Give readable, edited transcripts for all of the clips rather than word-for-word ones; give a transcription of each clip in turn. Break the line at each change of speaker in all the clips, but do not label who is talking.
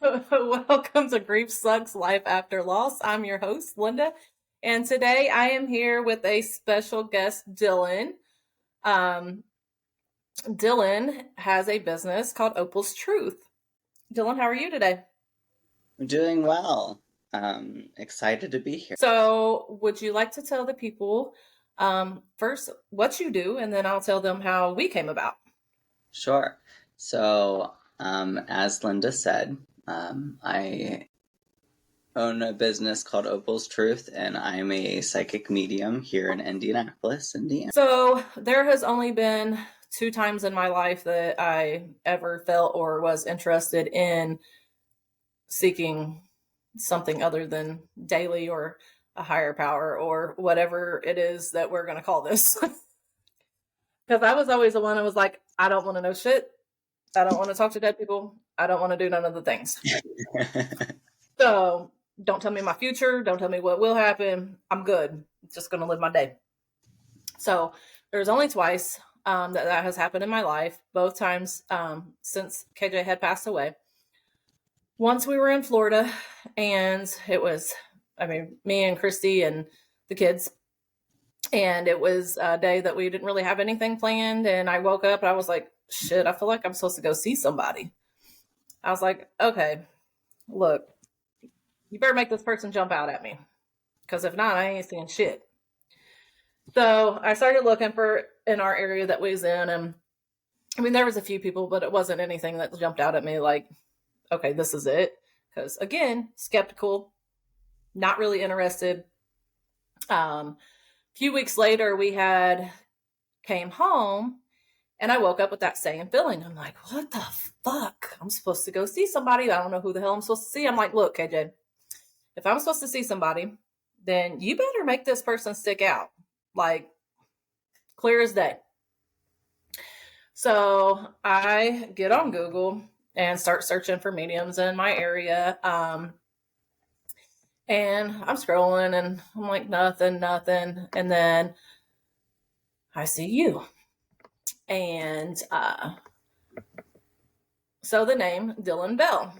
Welcome to Grief Sucks Life After Loss. I'm your host, Linda, and today I am here with a special guest, Dylan. Um, Dylan has a business called Opal's Truth. Dylan, how are you today?
I'm doing well. Excited to be here.
So, would you like to tell the people first what you do, and then I'll tell them how we came about?
Sure. So, as Linda said, I own a business called Opal's Truth, and I'm a psychic medium here in Indianapolis, Indiana.
So, there has only been two times in my life that I ever felt or was interested in seeking something other than daily or a higher power or whatever it is that we're going to call this. Because I was always the one that was like, I don't want to know shit. I don't want to talk to dead people. I don't want to do none of the things. So don't tell me my future. Don't tell me what will happen. I'm good. Just going to live my day. So there's only twice that has happened in my life, both times since KJ had passed away. Once we were in Florida, and it was, me and Christy and the kids. And it was a day that we didn't really have anything planned. And I woke up and I was like, shit, I feel like I'm supposed to go see somebody. I was like, okay, look, you better make this person jump out at me. Because if not, I ain't seeing shit. So I started looking for in our area that we was in. And there was a few people, but it wasn't anything that jumped out at me like, okay, this is it. Because again, skeptical, not really interested. A few weeks later, we had came home and I woke up with that same feeling. I'm like, what the fuck? I'm supposed to go see somebody. I don't know who the hell I'm supposed to see. I'm like, look, KJ, if I'm supposed to see somebody, then you better make this person stick out. Like, clear as day. So I get on Google and start searching for mediums in my area. And I'm scrolling and I'm like, nothing. And then I see you. And so the name Dylan Bell.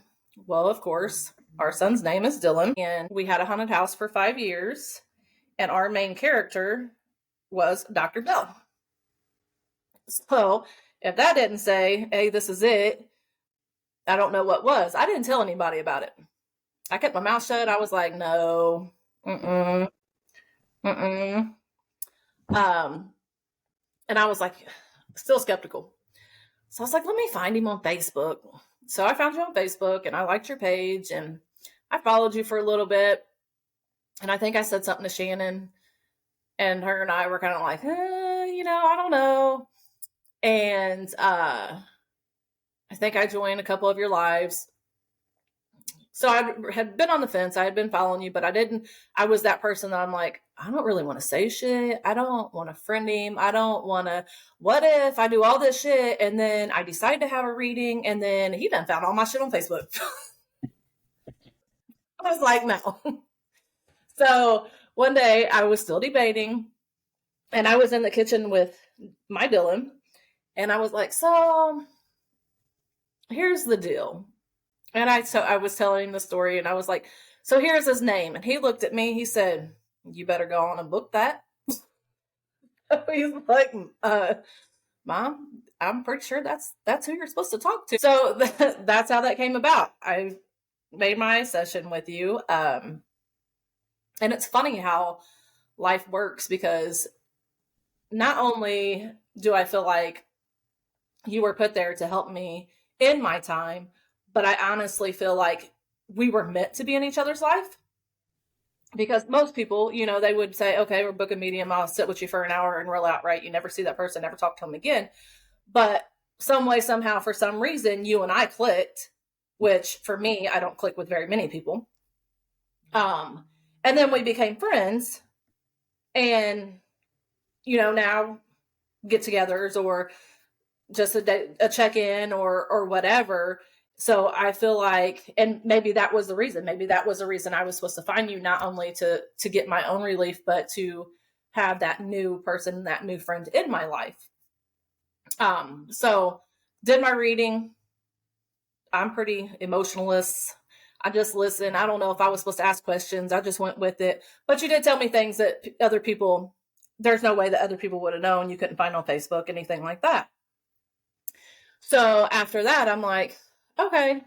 Well, of course, our son's name is Dylan. And we had a haunted house for 5 years. And our main character was Dr. Bell. So if that didn't say, hey, this is it, I don't know what was. I didn't tell anybody about it. I kept my mouth shut. I was like, no, mm-mm, mm-mm. And I was like, still skeptical. So I was like, let me find him on Facebook. So I found you on Facebook and I liked your page and I followed you for a little bit. And I think I said something to Shannon and her and I were kind of like, I don't know. And I think I joined a couple of your lives. So I had been on the fence. I had been following you, but I was that person that I'm like, I don't really want to say shit. I don't want to friend him. I don't want to, what if I do all this shit and then I decide to have a reading and then he done found all my shit on Facebook. I was like, no. So one day I was still debating and I was in the kitchen with my Dylan and I was like, so here's the deal. And I was telling him the story and I was like, so here's his name. And he looked at me, he said, you better go on and book that. He's like, Mom, I'm pretty sure that's who you're supposed to talk to. So that's how that came about. I made my session with you. And it's funny how life works because not only do I feel like you were put there to help me in my time, but I honestly feel like we were meant to be in each other's life. Because most people, they would say, okay, we're booking medium. I'll sit with you for an hour and roll out, right? You never see that person, never talk to them again. But some way, somehow, for some reason, you and I clicked, which for me, I don't click with very many people. And then we became friends and, now get-togethers or just a check-in or whatever. So I feel like, and maybe that was the reason. Maybe that was the reason I was supposed to find you, not only to get my own relief, but to have that new person, that new friend in my life. So did my reading. I'm pretty emotionless. I just listen. I don't know if I was supposed to ask questions. I just went with it. But you did tell me things that other people, there's no way that other people would have known. You couldn't find on Facebook, anything like that. So after that, I'm like, okay,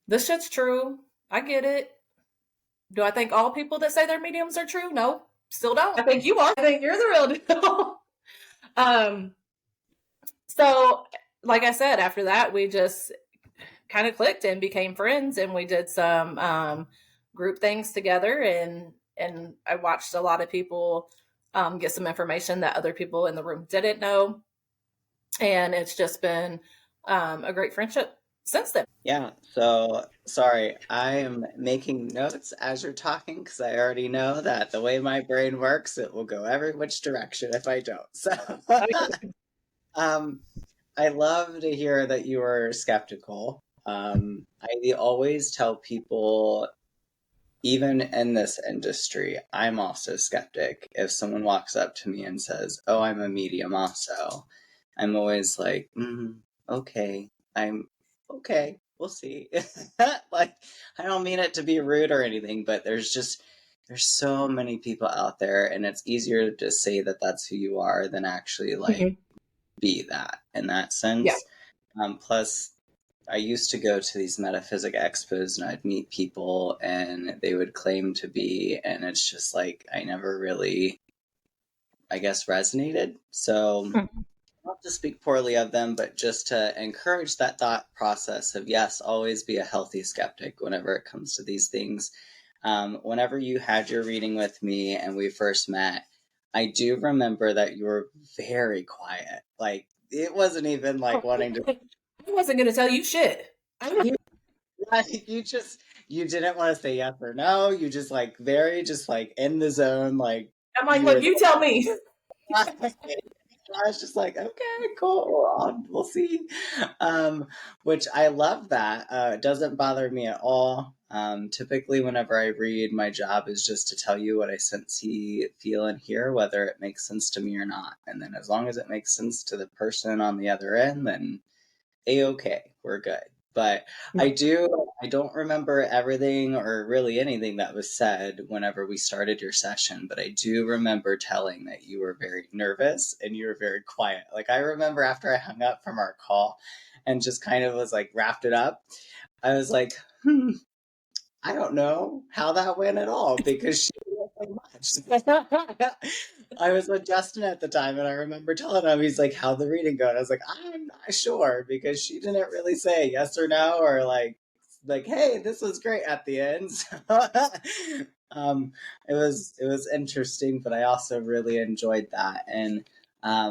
this shit's true. I get it. Do I think all people that say they're mediums are true? No, still don't. I think you are. I think you're the real deal. um, so, like I said, after that, we just kind of clicked and became friends, and we did some group things together, and I watched a lot of people get some information that other people in the room didn't know, and it's just been a great friendship since then.
Yeah, so sorry, I am making notes as you're talking because I already know that the way my brain works, it will go every which direction if I don't. So, um, I love to hear that you are skeptical. I always tell people, even in this industry, I'm also skeptic. If someone walks up to me and says, "Oh, I'm a medium also," I'm always like, okay, I'm okay, we'll see. Like, I don't mean it to be rude or anything, but there's so many people out there, and it's easier to say that that's who you are than actually like be that in that
Yeah.
sense. Plus, I used to go to these metaphysic expos and I'd meet people and they would claim to be, and it's just like I never really, I guess, resonated. So not to speak poorly of them, but just to encourage that thought process of yes, always be a healthy skeptic whenever it comes to these things. Whenever you had your reading with me and we first met, I do remember that you were very quiet. Like it wasn't even like wanting to.
I wasn't going to tell you shit.
Like you didn't want to say yes or no. You just like very just like in the zone. Like
I'm like,
you
look,
were.
you tell me.
I was just like, okay, cool, we'll see. Which I love that. It doesn't bother me at all. Typically, whenever I read, my job is just to tell you what I sense, see, feel, and hear, whether it makes sense to me or not. And then as long as it makes sense to the person on the other end, then A-okay, we're good. But I don't remember everything or really anything that was said whenever we started your session, but I do remember telling that you were very nervous and you were very quiet. Like I remember after I hung up from our call and just kind of was like wrapped it up, I was like, I don't know how that went at all because she so much. I was with Justin at the time, and I remember telling him, he's like, "How'd the reading go?" And I was like, "I'm not sure," because she didn't really say yes or no or like, "Hey, this was great" at the end. So, it was interesting, but I also really enjoyed that, and I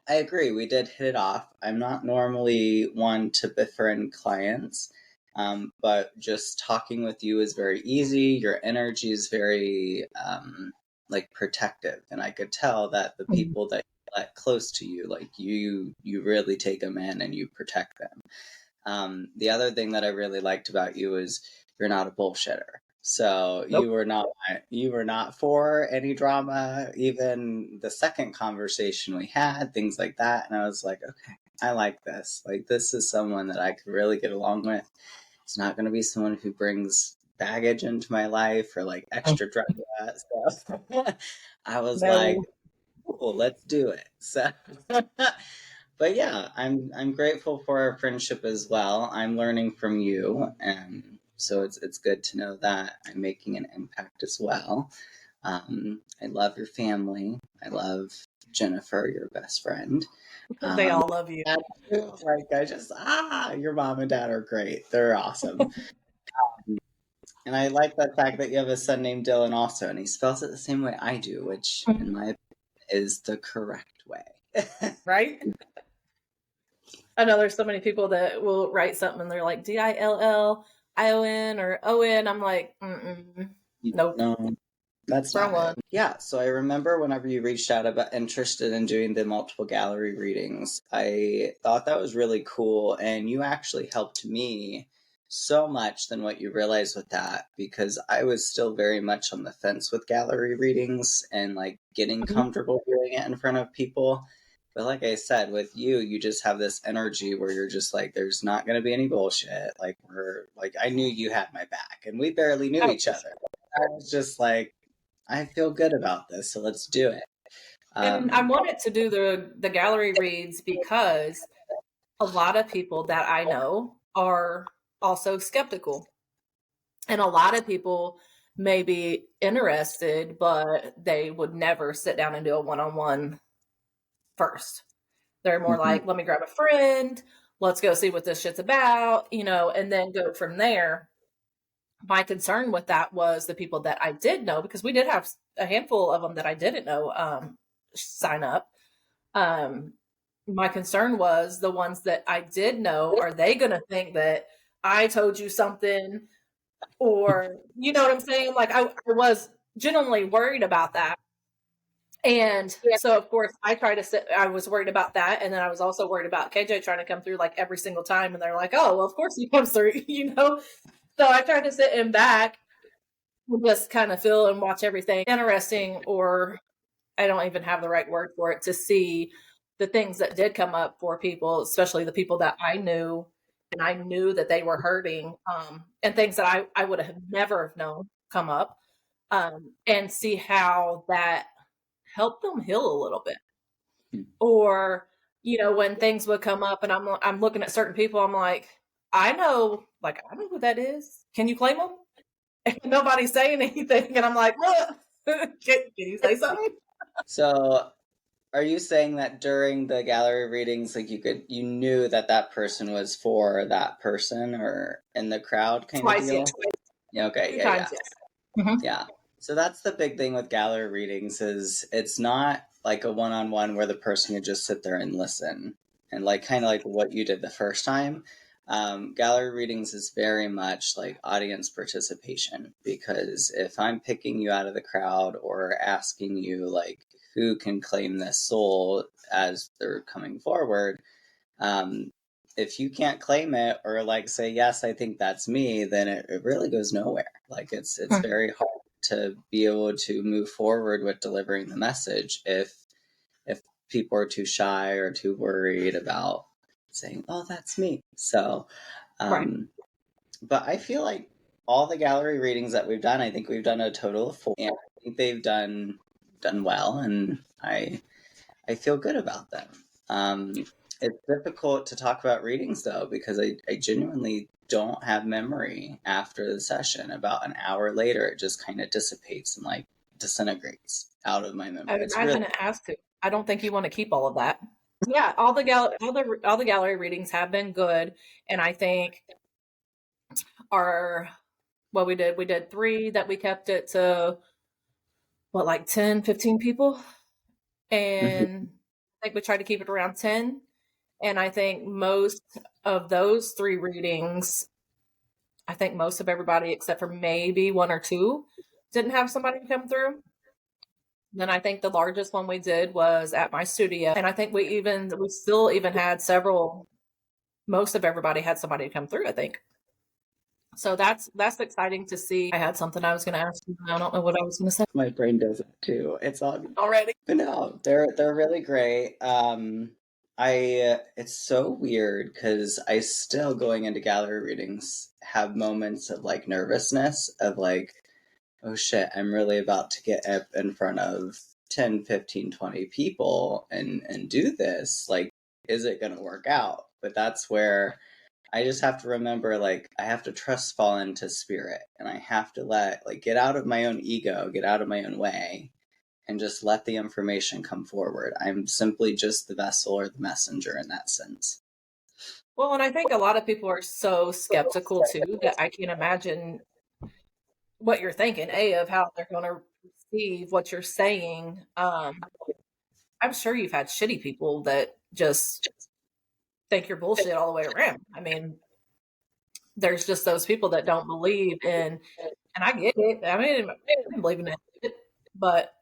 agree. We did hit it off. I'm not normally one to befriend clients. But just talking with you is very easy. Your energy is very like protective, and I could tell that the people that you let close to you, like you really take them in and you protect them. The other thing that I really liked about you is you're not a bullshitter. So
Nope.
you were not for any drama. Even the second conversation we had, things like that, and I was like, okay, I like this. Like this is someone that I could really get along with. It's not going to be someone who brings baggage into my life or like extra drama stuff. I was like,
No.
cool, let's do it. So, but yeah, I'm grateful for our friendship as well. I'm learning from you, and so it's good to know that I'm making an impact as well. I love your family. I love Jennifer, your best friend.
They all love you.
Like your mom and dad are great. They're awesome. And I like the fact that you have a son named Dylan also, and he spells it the same way I do, which in my opinion is the correct way.
Right? I know there's so many people that will write something and they're like Dillion or On. I'm like, nope.
No, that's
Wrong
not
one.
it. Yeah, so I remember whenever you reached out about interested in doing the multiple gallery readings, I thought that was really cool, and you actually helped me so much than what you realize with that, because I was still very much on the fence with gallery readings and like getting comfortable doing it in front of people. But like I said, with you, you just have this energy where you're just like, there's not going to be any bullshit. Like, we're like, I knew you had my back, and we barely knew
Oh,
each other. I was just like, I feel good about this, so let's do it.
and I wanted to do the gallery reads because a lot of people that I know are also skeptical. And a lot of people may be interested, but they would never sit down and do a one-on-one first. They're more
Mhm.
like, let me grab a friend, let's go see what this shit's about, and then go from there. My concern with that was the people that I did know, because we did have a handful of them that I didn't know sign up. Um, my concern was the ones that I did know, are they going to think that I told you something, or you know what I'm saying? Like I was genuinely worried about that. And so of course I was worried about that. And then I was also worried about KJ trying to come through like every single time. And they're like, oh, well, of course he comes through, So I tried to sit him back and just kind of feel and watch everything interesting, or I don't even have the right word for it, to see the things that did come up for people, especially the people that I knew, and I knew that they were hurting, and things that I would have never have known come up, and see how that helped them heal a little bit. Or, when things would come up and I'm looking at certain people, I'm like, I know who that is. Can you claim them? And nobody's saying anything. And I'm like, what? Can you say something?
So, are you saying that during the gallery readings, like you knew that that person was for that person or in the crowd kind of
Twice,
deal?
yes.
Yeah, okay,
Two
yeah, yeah.
times, yes. Mm-hmm.
Yeah. So that's the big thing with gallery readings is it's not like a one-on-one where the person can just sit there and listen and like kind of like what you did the first time. Gallery readings is very much like audience participation, because if I'm picking you out of the crowd or asking you like who can claim this soul as they're coming forward, um, if you can't claim it or like say yes, I think that's me, then it really goes nowhere. Like it's very hard to be able to move forward with delivering the message if people are too shy or too worried about saying, oh, that's me. So
Right.
but I feel like all the gallery readings that we've done, I think we've done a total of 4, and I think they've done well, and I feel good about them. It's difficult to talk about readings though, because I genuinely don't have memory after the session. About an hour later, it just kind of dissipates and like disintegrates out of my
I
memory.
would
It's really
imagine it has to. I don't think you want to keep all of that. Yeah, all the gallery readings have been good, and I think our we did 3 that we kept it to, what, like 10, 15 people, and I think we tried to keep it around 10. And I think most of those 3 readings, I think most of everybody except for maybe 1 or 2 didn't have somebody come through. Then I think the largest one we did was at my studio, and I think we still even had several. Most of everybody had somebody come through, I think. So that's exciting to see. I had something I was going to ask you, and I don't know what I was going to say
my brain does it too. It's all
already.
but no, they're really great. I it's so weird because I still going into gallery readings have moments of like nervousness of like, oh shit, I'm really about to get up in front of 10, 15, 20 people and do this. Like, is it going to work out? But that's where I just have to remember, like, I have to trust fall into spirit, and I have to get out of my own ego, get out of my own way, and just let the information come forward. I'm simply just the vessel or the messenger in that sense.
Well, and I think a lot of people are so skeptical too that I can't imagine what you're thinking, of how they're going to receive what you're saying. I'm sure you've had shitty people that just think you're bullshit all the way around. I mean, there's just those people that don't believe in, and I get it. I mean, I didn't believe in it, but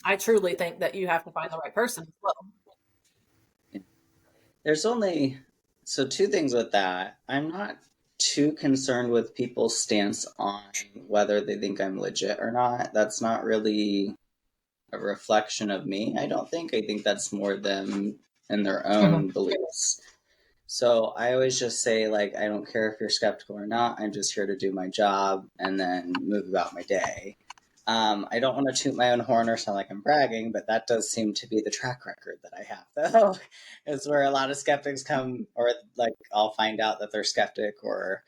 I truly think that you have to find the right person as well.
There's only so two things with that. I'm not too concerned with people's stance on whether they think I'm legit or not. That's not really a reflection of me. I don't think. I think that's more them and their own beliefs. So I always just say, like, I don't care if you're skeptical or not. I'm just here to do my job and then move about my day. I don't want to toot my own horn or sound like I'm bragging, but that does seem to be the track record that I have, though. Is where a lot of skeptics come, or like I'll find out that they're skeptic, or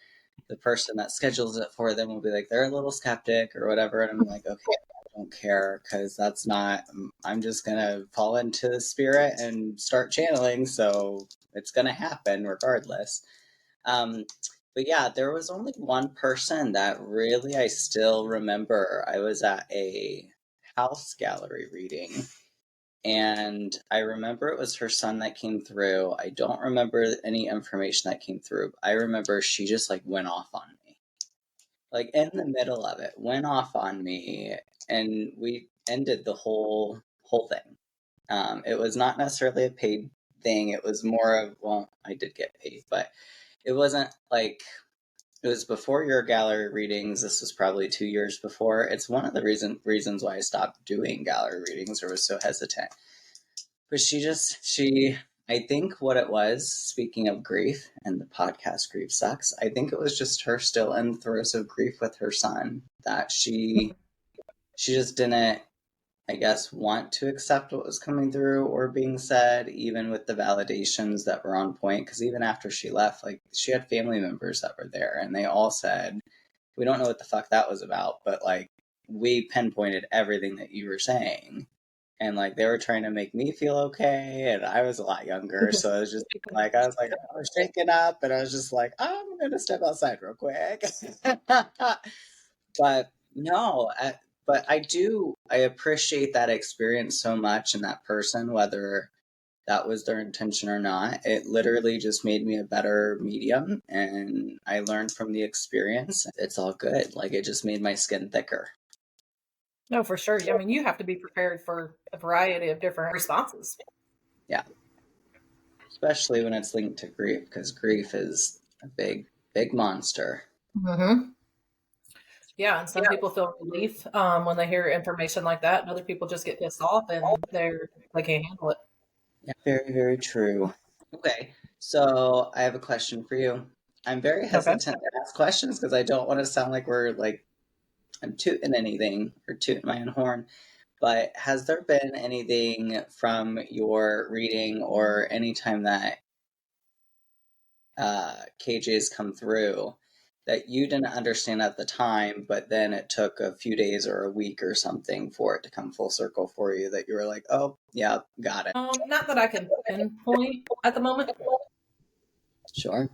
the person that schedules it for them will be like, they're a little skeptic or whatever. And I'm like, okay, I don't care, because that's not, I'm just going to fall into the spirit and start channeling. So it's going to happen regardless. But yeah, there was only one person that really I still remember. I was at a house gallery reading, and I remember it was her son that came through. I don't remember any information that came through. I remember she just like went off on me. Like in the middle of it, went off on me, and we ended the whole thing. It was not necessarily a paid thing. It was more of, well, I did get paid, but it wasn't like, it was before your gallery readings. This was probably 2 years before. It's one of the reasons why I stopped doing gallery readings or was so hesitant. But I think what it was, speaking of grief, and the podcast Grief Sucks, I think it was just her still in the throes of grief with her son, that she just didn't, I guess, want to accept what was coming through or being said, even with the validations that were on point. Because even after she left, like, she had family members that were there, and they all said, we don't know what the fuck that was about, but like, we pinpointed everything that you were saying. And like, they were trying to make me feel okay, and I was a lot younger, so I was just like, I was shaking up, and I was just like, I'm gonna step outside real quick. But no, but I appreciate that experience so much, and that person, whether that was their intention or not. It literally just made me a better medium, and I learned from the experience. It's all good. Like, it just made my skin thicker.
No, for sure. I mean, you have to be prepared for a variety of different responses.
Yeah. Especially when it's linked to grief, because grief is a big, big monster.
Mm-hmm. Yeah, and some people feel relief when they hear information like that, and other people just get pissed off and they can't handle it.
Yeah, very, very true. Okay, so I have a question for you. I'm very
Okay.
hesitant to ask questions because I don't want to sound like we're like, I'm tooting anything or tooting my own horn. But has there been anything from your reading or any time that KJ's come through that you didn't understand at the time, but then it took a few days or a week or something for it to come full circle for you, that you were like, oh, yeah, got it?
Not that I can pinpoint at the moment.
Sure.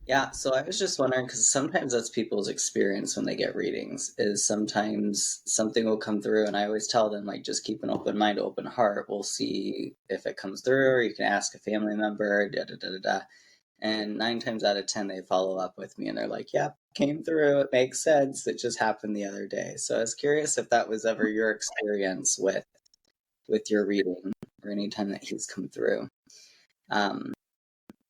Yeah, so I was just wondering, because sometimes that's people's experience when they get readings, is sometimes something will come through, and I always tell them, like, just keep an open mind, open heart. We'll see if it comes through, or you can ask a family member, da da da da da. And 9 times out of 10, they follow up with me, and they're like, yep, came through, it makes sense, it just happened the other day. So I was curious if that was ever your experience with your reading, or any time that he's come through.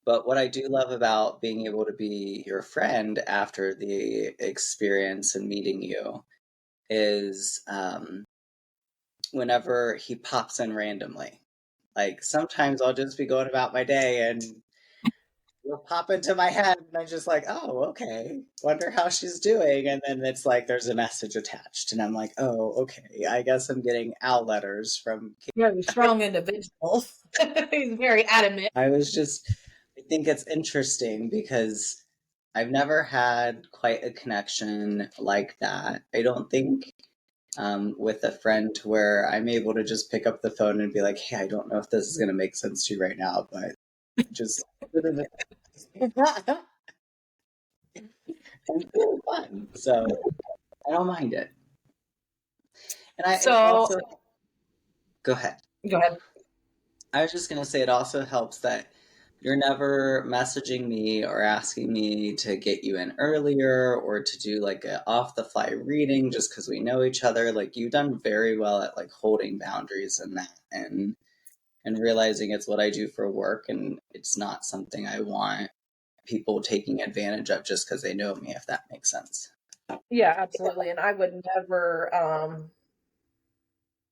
But what I do love about being able to be your friend after the experience and meeting you is whenever he pops in randomly. Like, sometimes I'll just be going about my day and you'll pop into my head, and I'm just like, oh, okay, wonder how she's doing. And then it's like there's a message attached, and I'm like, oh, okay, I guess I'm getting owl letters from.
Very strong individual. He's very adamant.
I think it's interesting because I've never had quite a connection like that. I don't think with a friend where I'm able to just pick up the phone and be like, hey, I don't know if this is going to make sense to you right now, but just. It's really fun. So I don't mind it. And it also, go ahead.
Go ahead.
I was just going to say, it also helps that you're never messaging me or asking me to get you in earlier or to do like a off the fly reading just because we know each other. Like, you've done very well at like holding boundaries in that, and realizing it's what I do for work, and it's not something I want people taking advantage of just because they know me, if that makes sense.
Yeah, absolutely. And I would never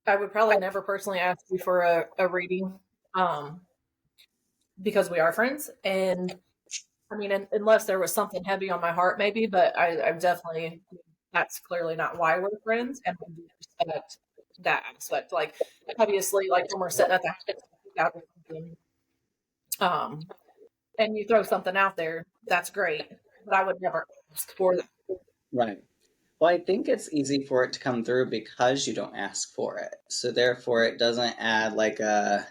I would probably never personally ask you for a reading, because we are friends. And I mean, unless there was something heavy on my heart, maybe, but I'm definitely, that's clearly not why we're friends. And I do respect that aspect. Like, obviously, like when we're sitting at the house or something, and you throw something out there, that's great. But I would never ask for that.
Right. Well, I think it's easy for it to come through because you don't ask for it. So therefore, it doesn't add like a,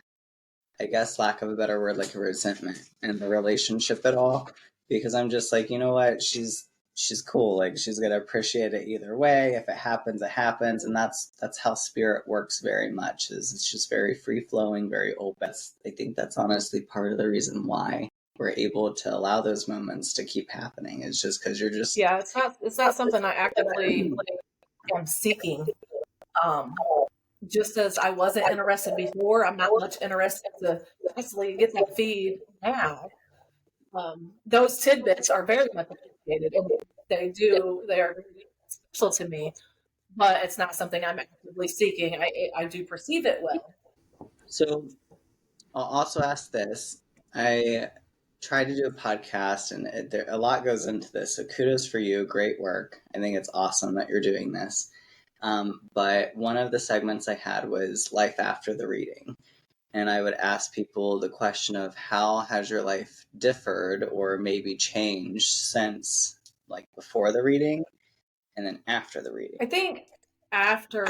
I guess, lack of a better word, like a resentment in the relationship at all. Because I'm just like, you know what, she's cool. Like she's gonna appreciate it either way. If it happens, it happens, and that's how spirit works very much. Is it's just very free flowing, very open. I think that's honestly part of the reason why we're able to allow those moments to keep happening. Is just because you're just
Yeah, it's not something I actively am seeking. Um, just as I wasn't interested before, I'm not much interested to actually get that feed now. Those tidbits are very much appreciated, and they are very special to me. But it's not something I'm actively seeking. I do perceive it well.
so. I'll also ask this. I tried to do a podcast, and a lot goes into this. So kudos for you. Great work. I think it's awesome that you're doing this. But one of the segments I had was life after the reading. And I would ask people the question of how has your life differed or maybe changed since like before the reading and then after the reading.
I think after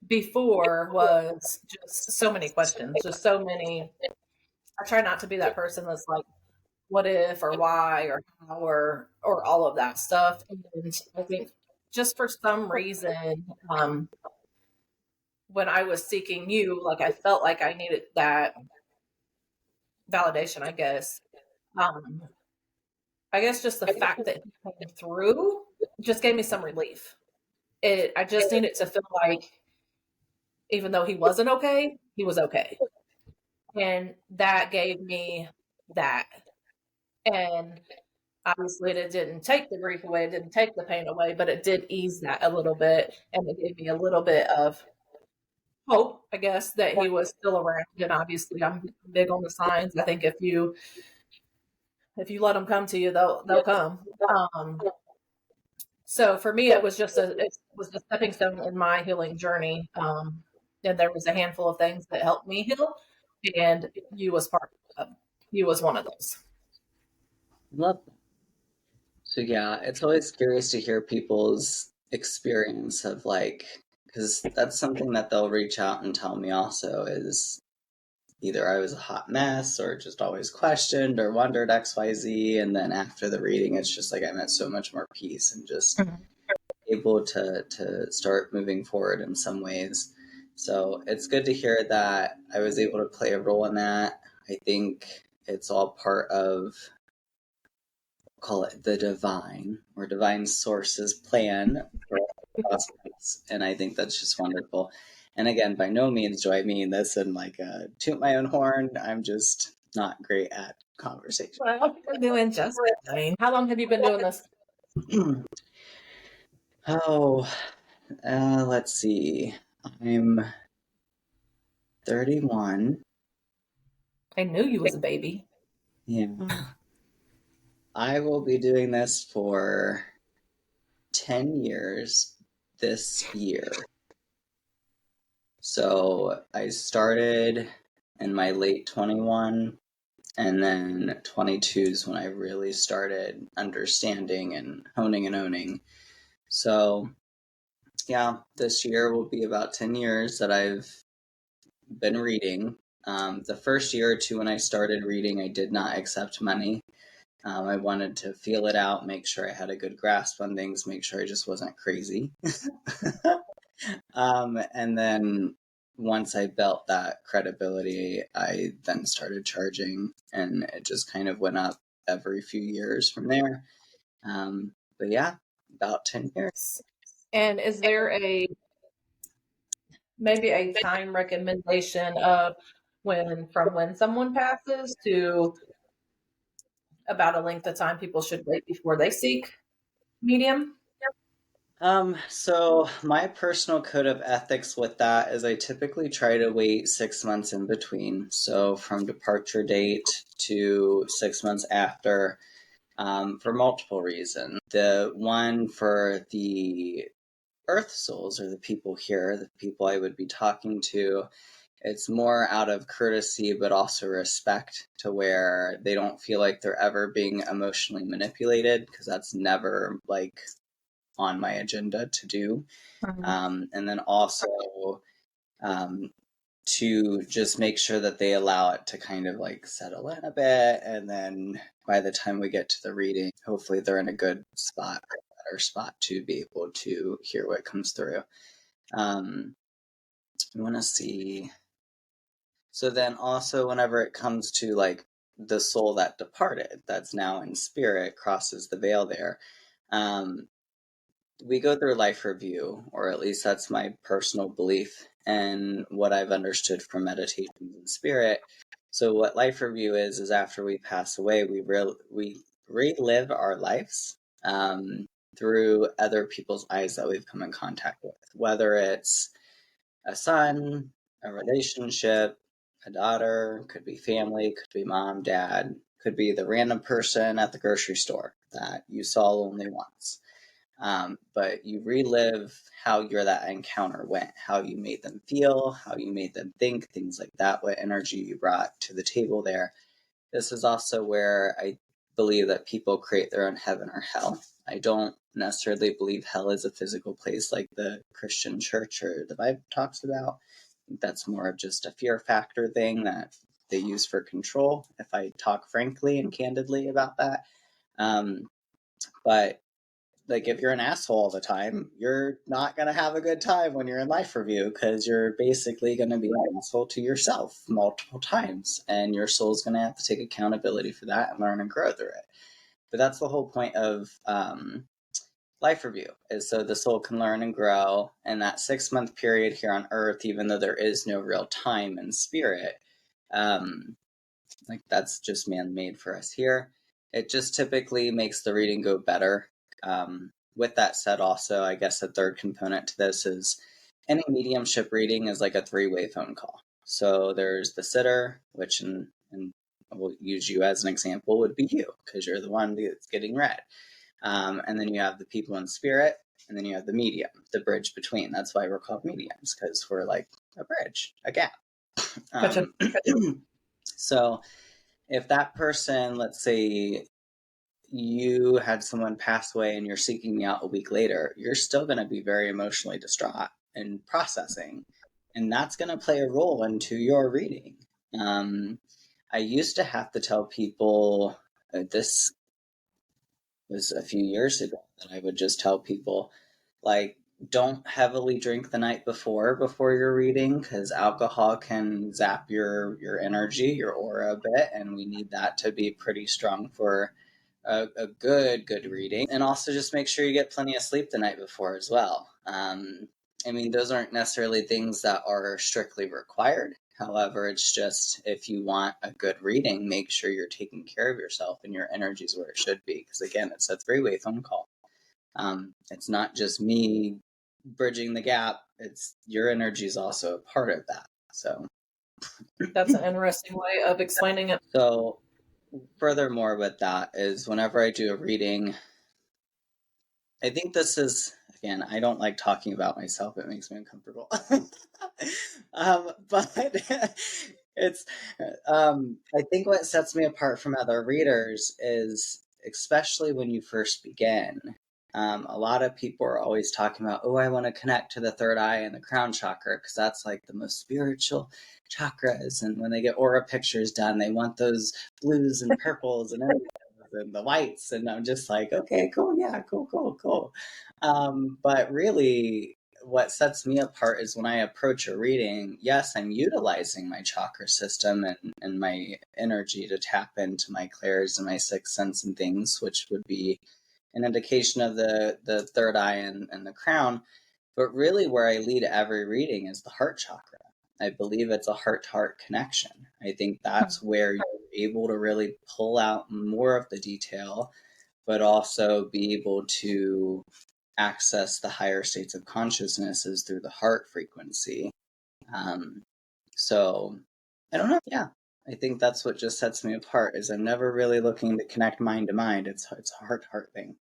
before was just so many questions, just so many. I try not to be that person that's like, what if or why or how or all of that stuff. And I think just for some reason, when I was seeking you, like I felt like I needed that validation, I guess. Um, I guess just the fact that he came through just gave me some relief. I just needed to feel like even though he wasn't okay, he was okay. And that gave me that. And obviously it didn't take the grief away, it didn't take the pain away, but it did ease that a little bit. And it gave me a little bit of hope, I guess, that he was still around. And obviously I'm big on the signs. I think if you let them come to you, they'll come. So for me, it was a stepping stone in my healing journey. And there was a handful of things that helped me heal, and you was part of. You was one of those.
Love that. So yeah, it's always curious to hear people's experience of like, because that's something that they'll reach out and tell me also is either I was a hot mess or just always questioned or wondered XYZ. And then after the reading, it's just like I'm at so much more peace and just able to start moving forward in some ways. So it's good to hear that I was able to play a role in that. I think it's all part of, call it the divine or divine sources plan for us. And I think that's just wonderful. And again, by no means do I mean this in like a toot my own horn. I'm just not great at conversation.
Well, you're doing just fine. How long have you been doing this?
Oh, let's see. I'm 31.
I knew you was a baby.
Yeah. I will be doing this for 10 years this year. So I started in my late 21, and then 22 is when I really started understanding and honing and owning. So yeah, this year will be about 10 years that I've been reading. The first year or two when I started reading, I did not accept money. I wanted to feel it out, make sure I had a good grasp on things, make sure I just wasn't crazy. And then once I built that credibility, I then started charging, and it just kind of went up every few years from there. But yeah, about 10 years.
And is there maybe a time recommendation of when someone passes to about a length of time people should wait before they seek medium?
So my personal code of ethics with that is I typically try to wait 6 months in between. So from departure date to 6 months after, for multiple reasons. The one for the earth souls or the people here, the people I would be talking to, it's more out of courtesy, but also respect to where they don't feel like they're ever being emotionally manipulated, because that's never like on my agenda to do. And then also um, to just make sure that they allow it to kind of like settle in a bit. And then by the time we get to the reading, hopefully they're in a good spot, or a better spot to be able to hear what comes through. I want to see. So then also, whenever it comes to like the soul that departed, that's now in spirit, crosses the veil there. Um, we go through life review, or at least that's my personal belief and what I've understood from meditations in spirit. So what life review is after we pass away, we relive our lives through other people's eyes that we've come in contact with, whether it's a son, a relationship, a daughter, could be family, could be mom, dad, could be the random person at the grocery store that you saw only once. But you relive how that encounter went, how you made them feel, how you made them think, things like that, what energy you brought to the table there. This is also where I believe that people create their own heaven or hell. I don't necessarily believe hell is a physical place like the Christian church or the Bible talks about. I think that's more of just a fear factor thing that they use for control, if I talk frankly and candidly about that. But like if you're an asshole all the time, you're not going to have a good time when you're in life review, because you're basically going to be an asshole to yourself multiple times, and your soul's going to have to take accountability for that and learn and grow through it. But that's the whole point of life review, is so the soul can learn and grow. And that 6 month period here on earth, even though there is no real time in spirit, like that's just man-made for us here, it just typically makes the reading go better. With that said, also, I guess a third component to this is any mediumship reading is like a three-way phone call. So there's the sitter, which and we'll use you as an example, would be you, because you're the one that's getting read. And then you have the people in spirit, and then you have the medium, the bridge between. That's why we're called mediums, because we're like a bridge, a gap. So if that person, let's say you had someone pass away and you're seeking me out a week later, you're still going to be very emotionally distraught and processing. And that's going to play a role into your reading. I used to have to tell people, this was a few years ago, that I would just tell people, like, don't heavily drink the night before your reading, because alcohol can zap your energy, your aura a bit, and we need that to be pretty strong for a good reading. And also just make sure you get plenty of sleep the night before as well. I mean, those aren't necessarily things that are strictly required. However, it's just, if you want a good reading, make sure you're taking care of yourself and your energy is where it should be. Because again, it's a three-way phone call. It's not just me bridging the gap. It's your energy is also a part of that. So
That's an interesting way of explaining it.
So furthermore with that is, whenever I do a reading, I think this is, again, I don't like talking about myself. It makes me uncomfortable. But it's, I think what sets me apart from other readers is, especially when you first begin, a lot of people are always talking about, oh, I want to connect to the third eye and the crown chakra, because that's like the most spiritual chakras. And when they get aura pictures done, they want those blues and purples and the whites. And I'm just like, okay, cool. Yeah, cool. But really, what sets me apart is when I approach a reading, yes, I'm utilizing my chakra system and my energy to tap into my clairs and my sixth sense and things, which would be an indication of the third eye and the crown. But really, where I lead every reading is the heart chakra. I believe it's a heart-to-heart connection. I think that's where you're able to really pull out more of the detail, but also be able to access the higher states of consciousness is through the heart frequency. So I don't know. Yeah. I think that's what just sets me apart is I'm never really looking to connect mind to mind. It's a heart thing.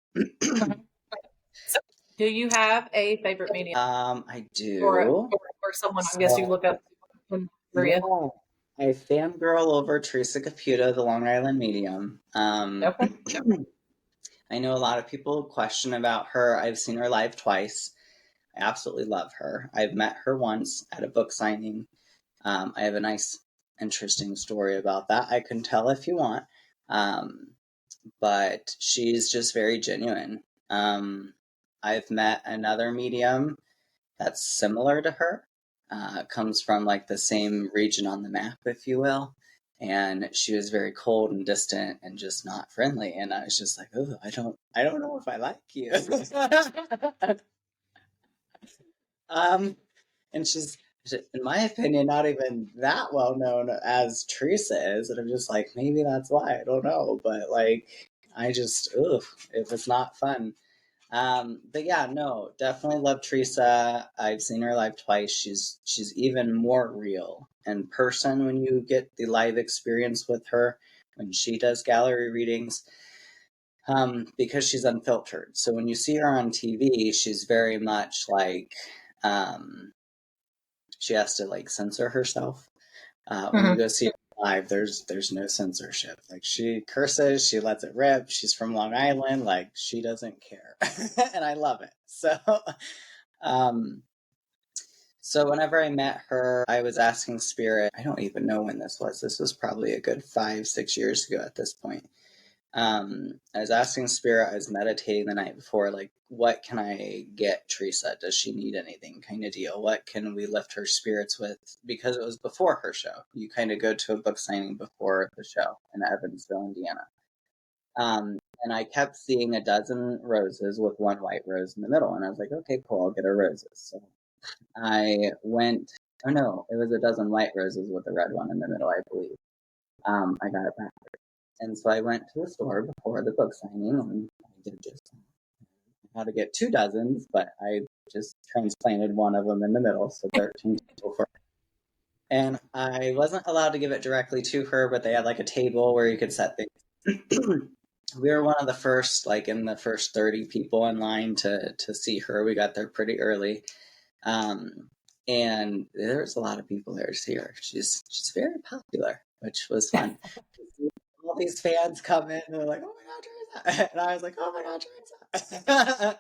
So, do you have a favorite medium
I
or
do.
someone I guess you
So,
look up in
yeah,
Korea?
I fangirl over Teresa Caputo, the Long Island medium.
Okay.
I know a lot of people question about her. I've seen her live twice. I absolutely love her. I've met her once at a book signing. I have a nice, interesting story about that. I can tell if you want. But she's just very genuine. I've met another medium that's similar to her, comes from like the same region on the map, if you will. And she was very cold and distant and just not friendly. And I was just like, oh, I don't know if I like you. And she's, in my opinion, not even that well known as Teresa is. And I'm just like, maybe that's why. I don't know. But like, I just, ugh, it was not fun. But yeah, no, definitely love Teresa. I've seen her live twice. She's even more real in person when you get the live experience with her when she does gallery readings. Because she's unfiltered. So when you see her on TV, she's very much like she has to like censor herself. When you go see her live, there's no censorship. Like she curses, she lets it rip. She's from Long Island, like she doesn't care, and I love it. Um, so whenever I met her, I was asking Spirit. I don't even know when this was. This was probably a good 5-6 years ago at this point. I was asking Spirit, I was meditating the night before, like, what can I get Teresa? Does she need anything kind of deal? What can we lift her spirits with? Because it was before her show. You kind of go to a book signing before the show in Evansville, Indiana. And I kept seeing a dozen roses with one white rose in the middle. And I was like, okay, cool, I'll get her roses. So I went, oh no, it was a dozen white roses with a red one in the middle, I believe. I got it back. And so I went to the store before the book signing and I did just how to get 2 dozens, but I just transplanted one of them in the middle, so 13 total for. And I wasn't allowed to give it directly to her, but they had like a table where you could set things. We were one of the first, like in the first 30 people in line to see her. We got there pretty early. And there's a lot of people there to see her. She's very popular, which was fun. All these fans come in and they're like, "Oh my god, Teresa!" And I was like, "Oh my god, Teresa!"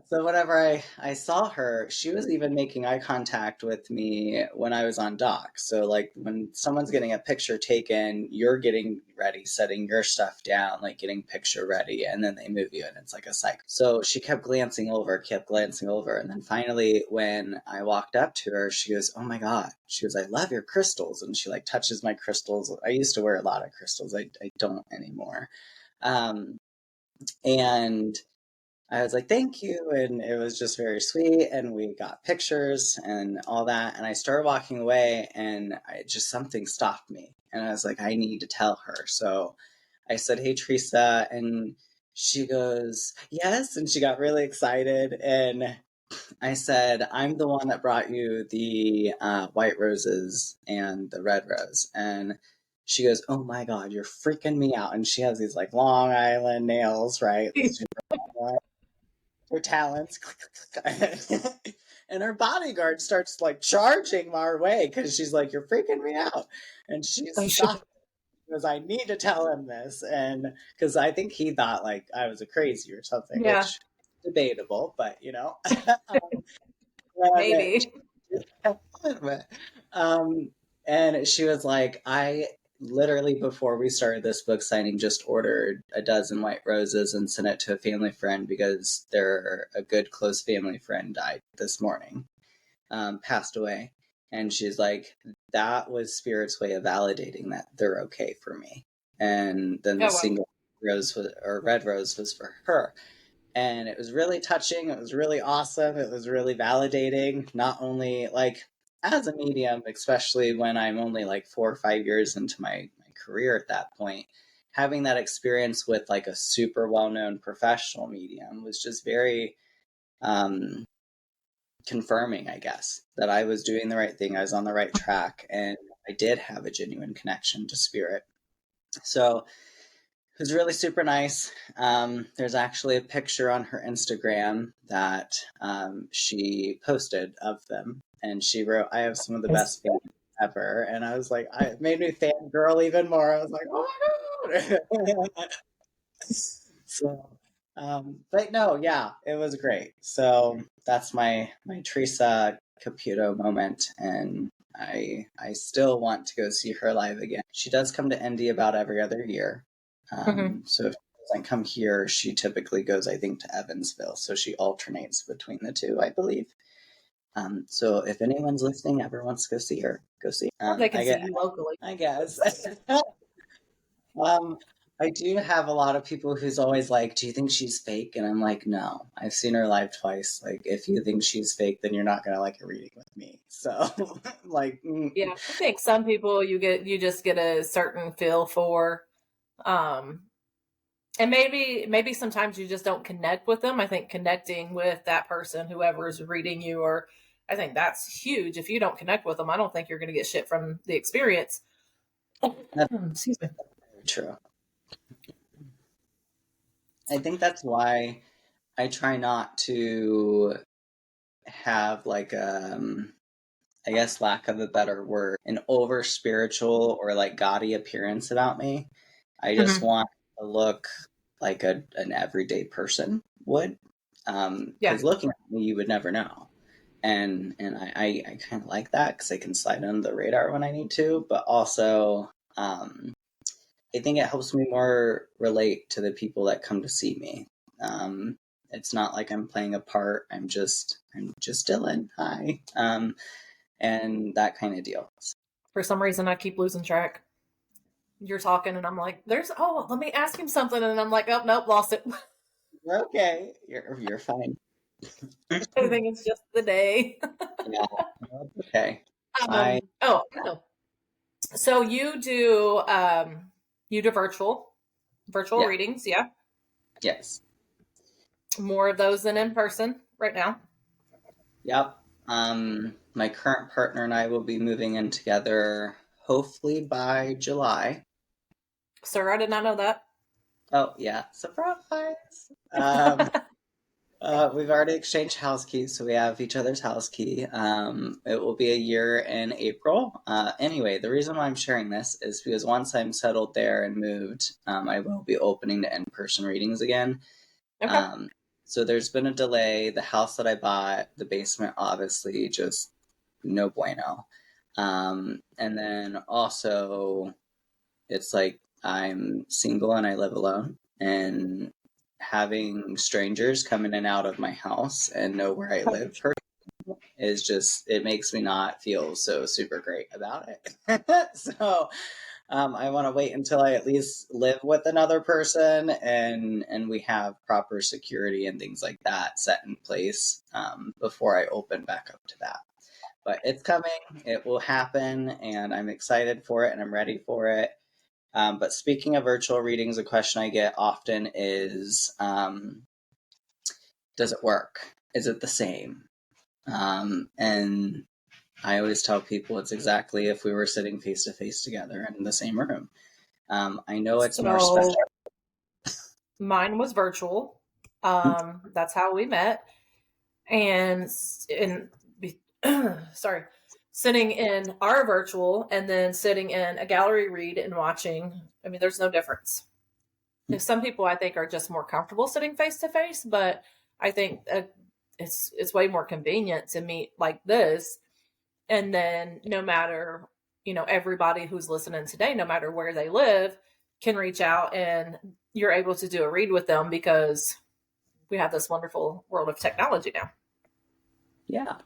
So whenever I saw her, she was even making eye contact with me when I was on dock. So like when someone's getting a picture taken, you're getting ready, setting your stuff down, like getting picture ready, and then they move you and it's like a cycle. So she kept glancing over, and then finally when I walked up to her, she goes, "Oh my god." She goes, "I love your crystals." And she like touches my crystals. I used to wear a lot of crystals. I don't anymore. And I was like, "Thank you." And it was just very sweet. And we got pictures and all that. And I started walking away and something stopped me. And I was like, I need to tell her. So I said, "Hey, Teresa." And she goes, "Yes." And she got really excited. And I said, "I'm the one that brought you the white roses and the red rose." And she goes, "Oh my God, you're freaking me out." And she has these like Long Island nails, right? Her talents. And her bodyguard starts like charging our way because she's like, "You're freaking me out." And she stopped because I need to tell him this. And because I think he thought like I was a crazy or something,
Yeah,
which debatable, but you know.
maybe.
um, and she was like, "I literally before we started this book signing just ordered a dozen white roses and sent it to a family friend because a good close family friend died this morning, passed away." And she's like, "That was Spirit's way of validating that they're okay for me." And then the
Oh, well.
single red rose was for her. And it was really touching. It was really awesome. It was really validating, not only like as a medium, especially when I'm only like 4 or 5 years into my career at that point. having that experience with like a super well-known professional medium was just very confirming, I guess, that I was doing the right thing. I was on the right track, and I did have a genuine connection to spirit. So it was really super nice. There's actually a picture on her Instagram that she posted of them, and she wrote, "I have some of the best fans ever." And I was like, it made me fangirl even more. I was like, oh my God. So, but no, yeah, it was great. So that's my Teresa Caputo moment, and I still want to go see her live again. She does come to Indy about every other year. So if she doesn't come here, she typically goes, I think, to Evansville. So she alternates between the two, I believe. So if anyone's listening, ever wants to go see her, go see her.
Or they can see you locally.
I guess. I do have a lot of people who's always like, do you think she's fake? And I'm like, no, I've seen her live twice. Like, if you think she's fake, then you're not going to like a reading with me. So like,
yeah, I think some people you just get a certain feel for, and maybe sometimes you just don't connect with them. I think connecting with that person, whoever is reading you, or I think that's huge. If you don't connect with them, I don't think you're going to get shit from the experience. Excuse me.
True. I think that's why I try not to have like I guess lack of a better word, an over spiritual or like gaudy appearance about me. I just want to look like an everyday person would. Because looking at me, you would never know. And I kind of like that because I can slide under the radar when I need to, but also I think it helps me more relate to the people that come to see me. It's not like I'm playing a part. I'm just Dylan. Hi. And that kind of deal.
For some reason, I keep losing track. You're talking, and I'm like, let me ask him something, and I'm like, oh nope, lost it.
You're okay. You're fine.
I think it's just the day.
Yeah. Okay.
No. So you do virtual readings, yeah?
Yes.
More of those than in person right now.
Yep. My current partner and I will be moving in together hopefully by July.
Sir, I did not know that.
Oh yeah, surprise. We've already exchanged house keys, so we have each other's house key. It will be a year in April. Anyway, the reason why I'm sharing this is because once I'm settled there and moved, I will be opening the in-person readings again.
Okay.
So there's been a delay. The house that I bought, the basement, obviously, just no bueno. And then also, it's like I'm single and I live alone, and having strangers come in and out of my house and know where I live is just, it makes me not feel so super great about it. So I want to wait until I at least live with another person and we have proper security and things like that set in place before I open back up to that. But it's coming, it will happen, and I'm excited for it and I'm ready for it. But speaking of virtual readings, a question I get often is, does it work? Is it the same? And I always tell people it's exactly if we were sitting face to face together in the same room. I know it's more special.
Mine was virtual. That's how we met. And sorry, sitting in our virtual and then sitting in a gallery read and watching. I mean, there's no difference. Some people I think are just more comfortable sitting face to face, but I think it's way more convenient to meet like this. And then no matter, everybody who's listening today, no matter where they live, can reach out and you're able to do a read with them because we have this wonderful world of technology now.
Yeah.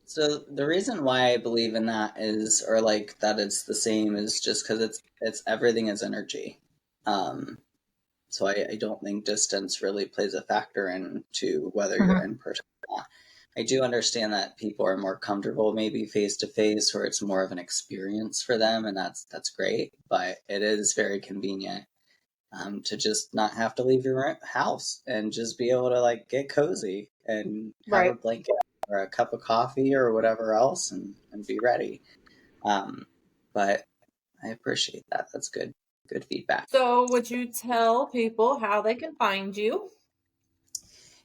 So the reason why I believe in that is, or like that it's the same, is just because it's everything is energy. So I don't think distance really plays a factor into whether you're in person or I do understand that people are more comfortable maybe face to face, or it's more of an experience for them, and that's great. But it is very convenient to just not have to leave your house and just be able to like get cozy and have a
Right.
blanket or a cup of coffee or whatever else and be ready. But I appreciate that. That's good feedback.
So, would you tell people how they can find you?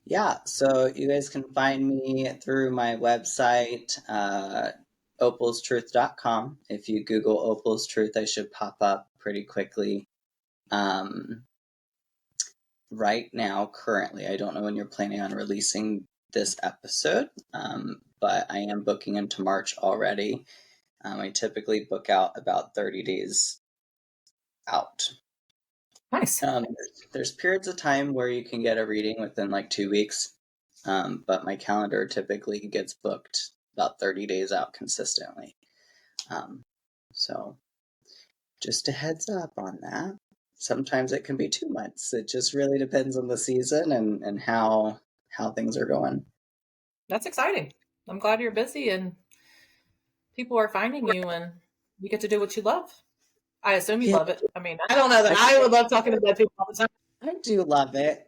Yeah, so you guys can find me through my website, opalstruth.com. If you Google Opal's Truth, I should pop up pretty quickly. Um, right now, currently, I don't know when you're planning on releasing this episode, but I am booking into March already. I typically book out about 30 days out.
Nice.
There's periods of time where you can get a reading within like 2 weeks, but my calendar typically gets booked about 30 days out consistently. So just a heads up on that. Sometimes it can be 2 months. It just really depends on the season and how things are going.
That's exciting. I'm glad you're busy and people are finding you and you get to do what you love. I assume you
Yeah,
love it. I mean, I don't know that I would love talking to dead people all the time.
I do love it.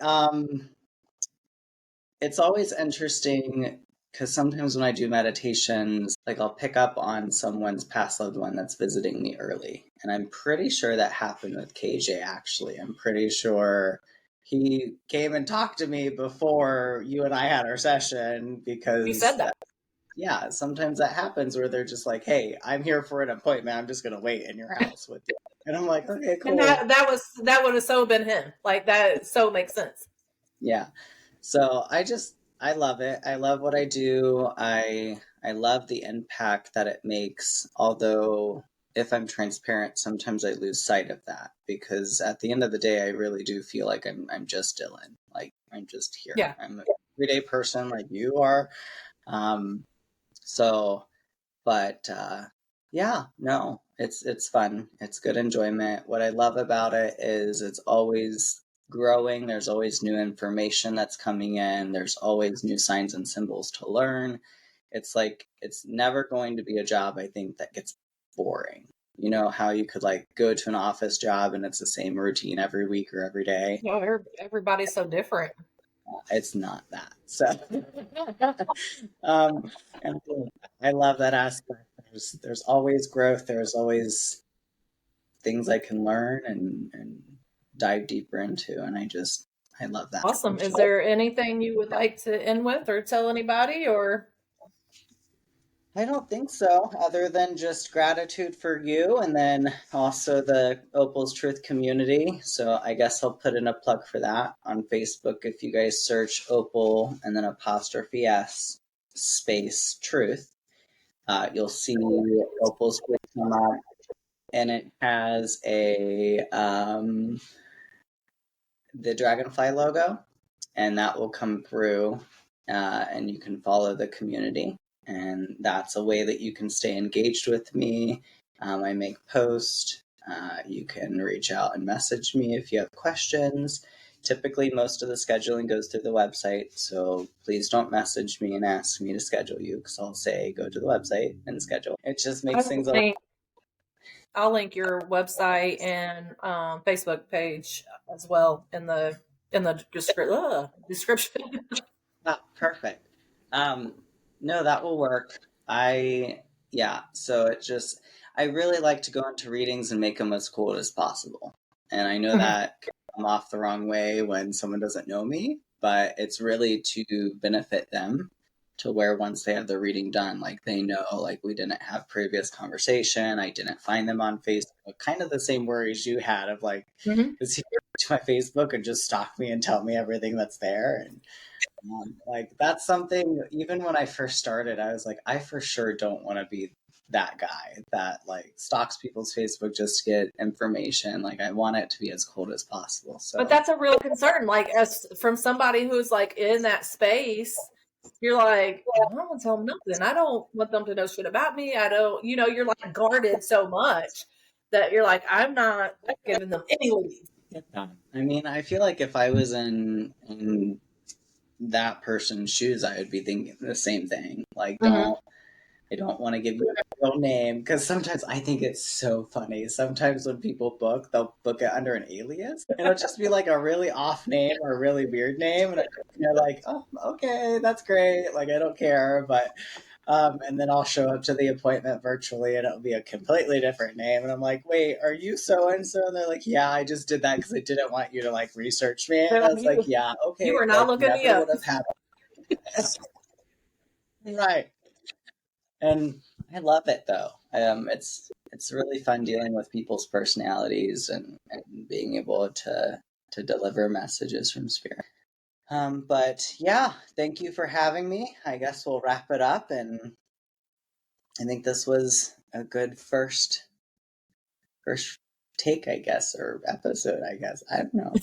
It's always interesting because sometimes when I do meditations, like I'll pick up on someone's past loved one that's visiting me early. And I'm pretty sure that happened with KJ, actually. I'm pretty sure he came and talked to me before you and I had our session
You
because,
said that.
yeah, sometimes that happens where they're just like, hey, I'm here for an appointment. I'm just going to wait in your house with you. And I'm like, okay,
And
cool.
that would have so been him. Like that so makes sense.
Yeah. So I love it. I love what I do. I love the impact that it makes. Although if I'm transparent, sometimes I lose sight of that because at the end of the day, I really do feel like I'm just Dylan. Like I'm just here.
Yeah.
I'm a everyday person like you are. Um, so, but yeah, no, it's fun. It's good enjoyment. What I love about it is it's always growing. There's always new information that's coming in. There's always new signs and symbols to learn. It's like it's never going to be a job I think that gets boring. You know how you could like go to an office job and it's the same routine every week or every day.
No, everybody's so different.
It's not that. So, um, and I love that aspect. There's always growth. There's always things I can learn and dive deeper into, and I love that.
Awesome. Is there anything you would like to end with or tell anybody or
I don't think so, other than just gratitude for you and then also the Opal's Truth community. So I guess I'll put in a plug for that on Facebook. If you guys search Opal and then apostrophe S space truth, you'll see Opal's Truth come up, and it has the dragonfly logo, and that will come through, and you can follow the community. And that's a way that you can stay engaged with me. I make posts. You can reach out and message me if you have questions. Typically, most of the scheduling goes through the website, so please don't message me and ask me to schedule you because I'll say go to the website and schedule. It just makes things a lot.
I'll link your website and Facebook page as well in the description.
Ah, perfect. No, that will work. So I really like to go into readings and make them as cool as possible. And I know that can come off the wrong way when someone doesn't know me, but it's really to benefit them to where once they have the reading done, like they know, like we didn't have previous conversation. I didn't find them on Facebook. Kind of the same worries you had of like,
Mhm.
is he to my Facebook and just stalk me and tell me everything that's there? And like that's something even when I first started, I was like, I for sure don't want to be that guy that like stalks people's Facebook just to get information. Like I want it to be as cold as possible.
But
So
that's a real concern. Like as from somebody who's like in that space, you're like, I don't want to tell them nothing. I don't want them to know shit about me. I don't, you're like guarded so much that you're like, I'm not giving them any lead.
I mean, I feel like if I was in that person's shoes, I would be thinking the same thing. Like,
Mhm.
I don't want to give you a real name, because sometimes I think it's so funny. Sometimes when people book, they'll book it under an alias. It'll just be like a really off name or a really weird name, and you're like, oh, okay, that's great. Like, I don't care, but and then I'll show up to the appointment virtually, and it'll be a completely different name, and I'm like, wait, are you so and so? And they're like, yeah, I just did that because I didn't want you to like research me. And I was like, yeah,
You
okay,
were not
like
looking me
never
up.
would have happened. Right. And I love it though. It's really fun dealing with people's personalities and being able to deliver messages from spirit. But yeah, thank you for having me. I guess we'll wrap it up, and I think this was a good first take, I guess, or episode, I guess. I don't know.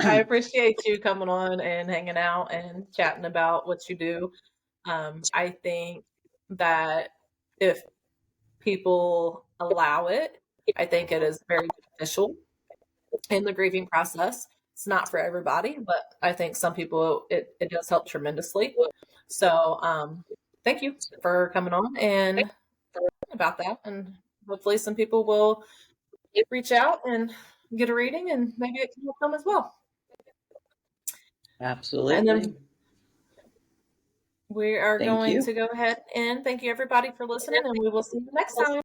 I appreciate you coming on and hanging out and chatting about what you do. I think that if people allow it, I think it is very beneficial in the grieving process. It's not for everybody, but I think some people it does help tremendously. So thank you for coming on and about that. And hopefully some people will reach out and get a reading and maybe it can help them as well. And
Absolutely.
then we are
Thank
going
you.
to go ahead and thank you everybody for listening, and we will see you next time.